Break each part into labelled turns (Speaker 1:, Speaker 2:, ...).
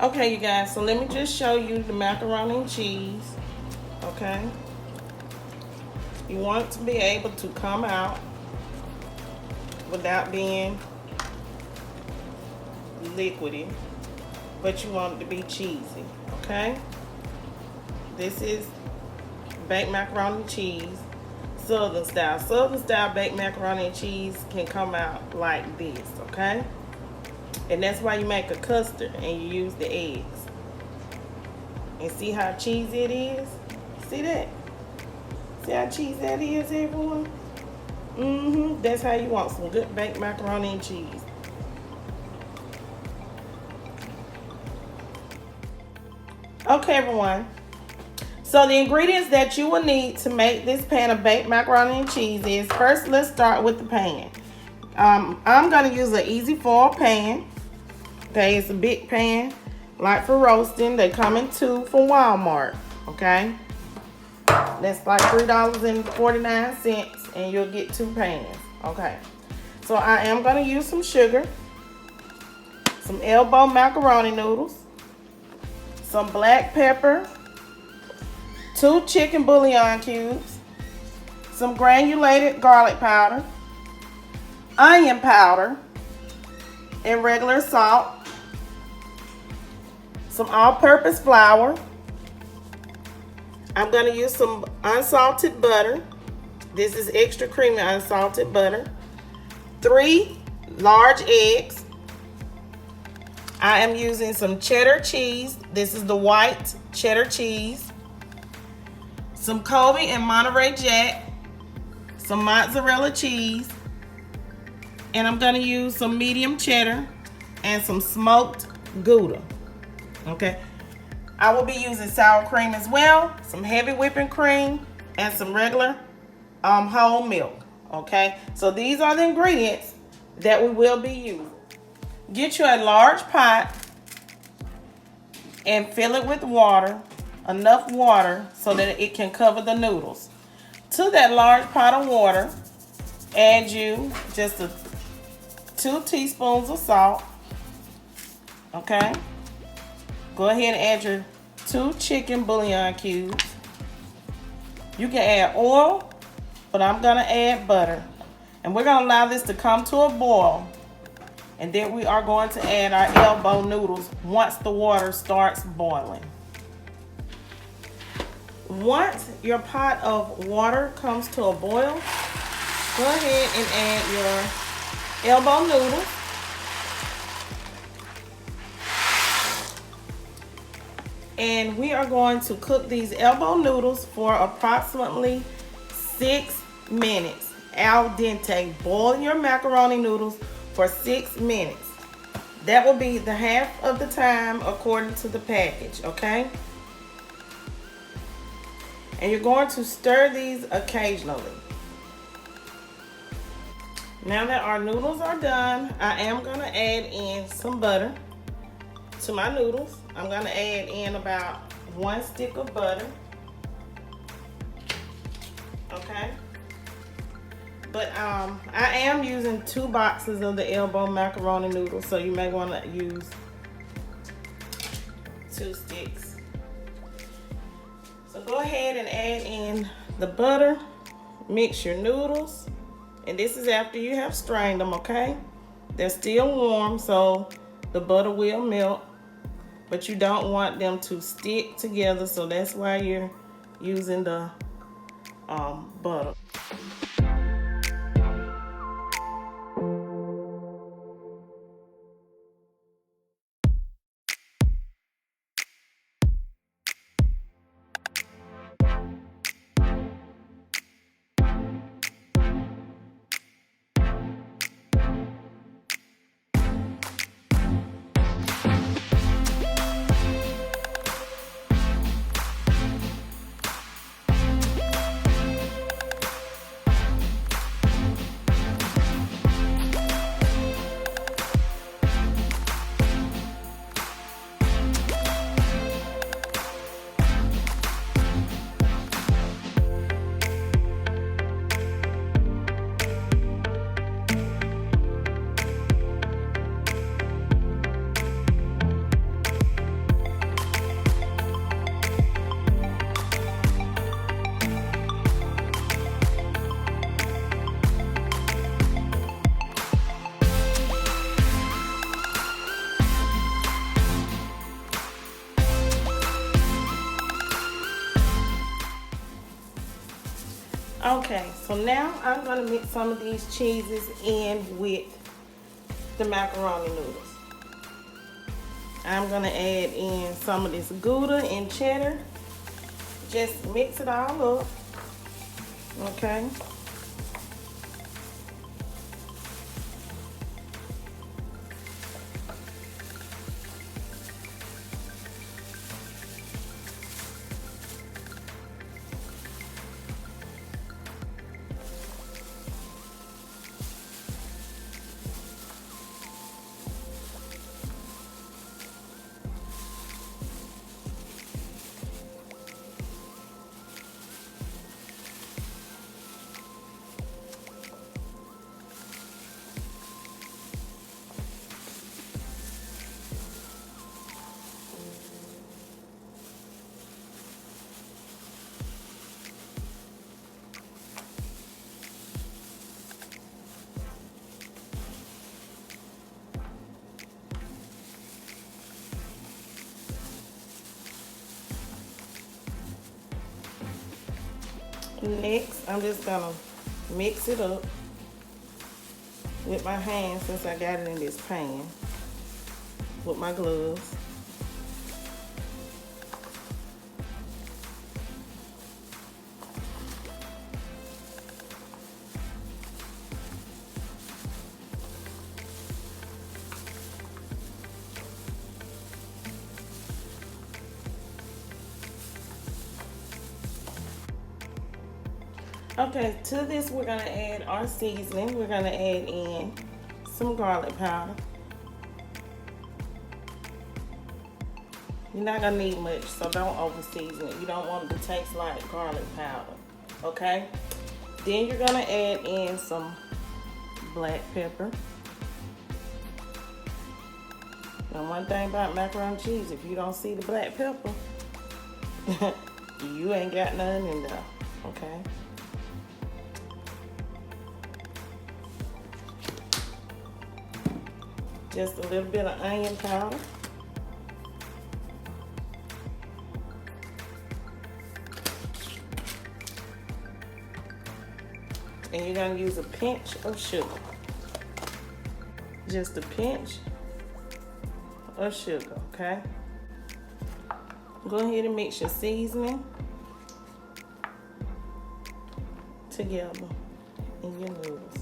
Speaker 1: Okay, you guys, so let me just show you the macaroni and cheese. Okay, you want it to be able to come out without being liquidy, but you want it to be cheesy. Okay, this is baked macaroni and cheese, Southern style. Southern style baked macaroni and cheese can come out like this. Okay, and that's why you make a custard and you use the eggs. And see how cheesy it is? See that? See how cheesy that is, everyone? That's how you want some good baked macaroni and cheese. Okay, everyone. So the ingredients that you will need to make this pan of baked macaroni and cheese is, first let's start with the pan. I'm going to use an easy foil pan. Okay, it's a big pan, like for roasting. They come in two from Walmart. Okay, that's like $3.49, and you'll get 2 pans. Okay, so I am going to use some sugar, some elbow macaroni noodles, some black pepper, 2 chicken bouillon cubes, some granulated garlic powder, onion powder, and regular salt, some all-purpose flour. I'm going to use some unsalted butter. This is extra creamy unsalted butter. 3 large eggs. I am using some cheddar cheese. This is the white cheddar cheese. Some Colby and Monterey Jack. Some mozzarella cheese. And I'm going to use some medium cheddar and some smoked Gouda. Okay. I will be using sour cream as well, some heavy whipping cream, and some regular whole milk. Okay. So these are the ingredients that we will be using. Get you a large pot and fill it with water, enough water so that it can cover the noodles. To that large pot of water, add you just 2 teaspoons of salt. Okay. Go ahead and add your 2 chicken bouillon cubes. You can add oil, but I'm gonna add butter. And we're gonna allow this to come to a boil. And then we are going to add our elbow noodles once the water starts boiling. Once your pot of water comes to a boil, go ahead and add your elbow noodles. And we are going to cook these elbow noodles for approximately 6 minutes. Al dente. Boil your macaroni noodles for 6 minutes. That will be the half of the time according to the package, okay? And you're going to stir these occasionally. Now that our noodles are done, I am going to add in some butter to my noodles. I'm going to add in about 1 stick of butter. Okay. But I am using 2 boxes of the elbow macaroni noodles, so you may want to use 2 sticks. So go ahead and add in the butter. Mix your noodles. And this is after you have strained them, okay? They're still warm, so the butter will melt. But you don't want them to stick together, so that's why you're using the butter. Okay, so now I'm gonna mix some of these cheeses in with the macaroni noodles. I'm gonna add in some of this Gouda and cheddar. Just mix it all up, okay? Next, I'm just gonna mix it up with my hands since I got it in this pan with my gloves. Okay, to this we're gonna add our seasoning. We're gonna add in some garlic powder. You're not gonna need much, so don't over season it. You don't want it to taste like garlic powder, okay? Then you're gonna add in some black pepper. Now one thing about macaroni and cheese, if you don't see the black pepper, you ain't got nothing in there, okay? Just a little bit of onion powder. And you're gonna use a pinch of sugar. Just a pinch of sugar, okay? Go ahead and mix your seasoning together in your noodles.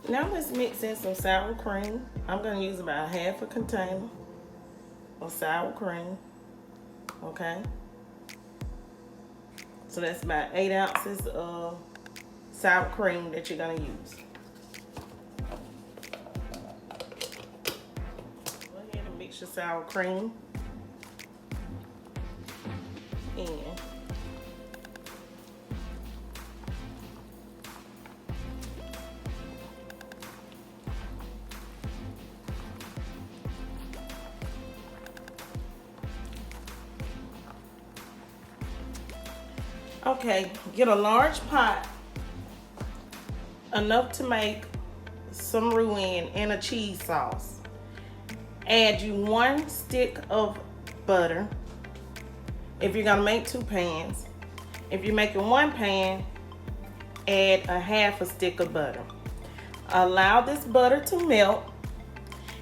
Speaker 1: Now let's mix in some sour cream. I'm gonna use about half a container of sour cream, okay? So that's about 8 ounces of sour cream that you're gonna use. Go ahead and mix your sour cream in. Okay, get a large pot, enough to make some roux in and a cheese sauce. Add you 1 stick of butter. If you're gonna make 2 pans. If you're making 1 pan, add a half a stick of butter. Allow this butter to melt,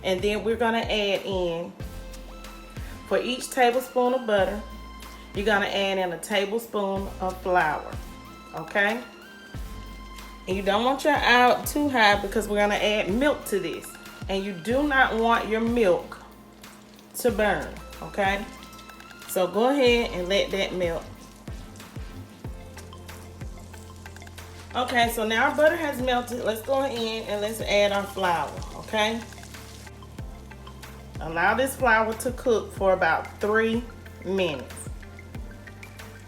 Speaker 1: and then we're gonna add in, for each tablespoon of butter, you're gonna add in a tablespoon of flour, okay? And you don't want your eye too high because we're gonna add milk to this. And you do not want your milk to burn, okay? So go ahead and let that melt. Okay, so now our butter has melted. Let's go in and let's add our flour, okay? Allow this flour to cook for about 3 minutes.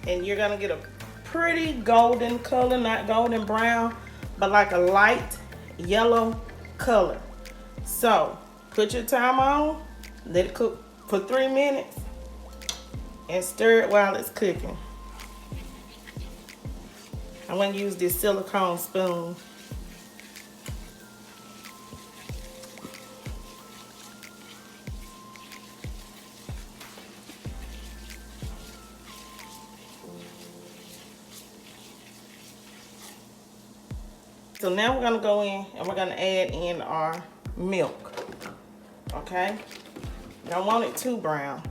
Speaker 1: And you're gonna get a pretty golden color, not golden brown, but like a light yellow color. So put your timer on, let it cook for 3 minutes, and stir it while it's cooking. I'm gonna use this silicone spoon. So now we're gonna go in and we're gonna add in our milk. Okay? You don't want it too brown.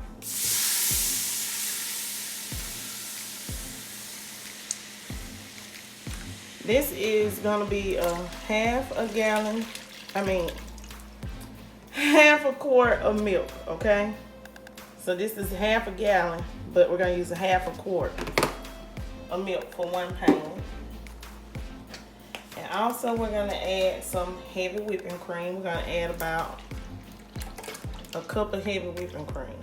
Speaker 1: This is gonna be a half a quart of milk, okay? So this is half a gallon, but we're gonna use a half a quart of milk for 1 pound. And also we're gonna add some heavy whipping cream. We're gonna add about a cup of heavy whipping cream.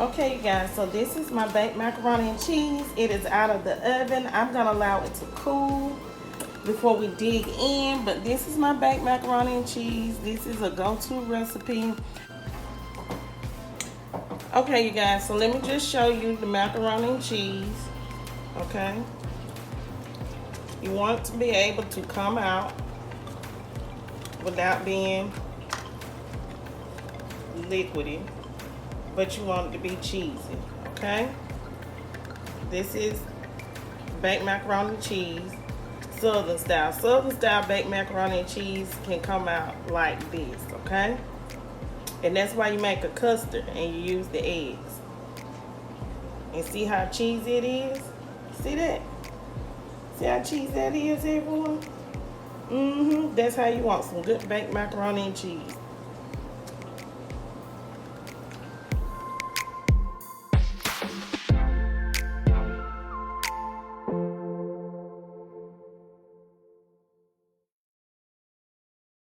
Speaker 1: Okay, you guys, so this is my baked macaroni and cheese. It is out of the oven. I'm gonna allow it to cool before we dig in, but this is my baked macaroni and cheese. This is a go-to recipe. Okay, you guys, so let me just show you the macaroni and cheese, okay? You want it to be able to come out without being liquidy, but you want it to be cheesy, okay? This is baked macaroni and cheese, Southern style. Southern style baked macaroni and cheese can come out like this, okay? And that's why you make a custard and you use the eggs. And see how cheesy it is? See that? See how cheesy that is, everyone? That's how you want some good baked macaroni and cheese.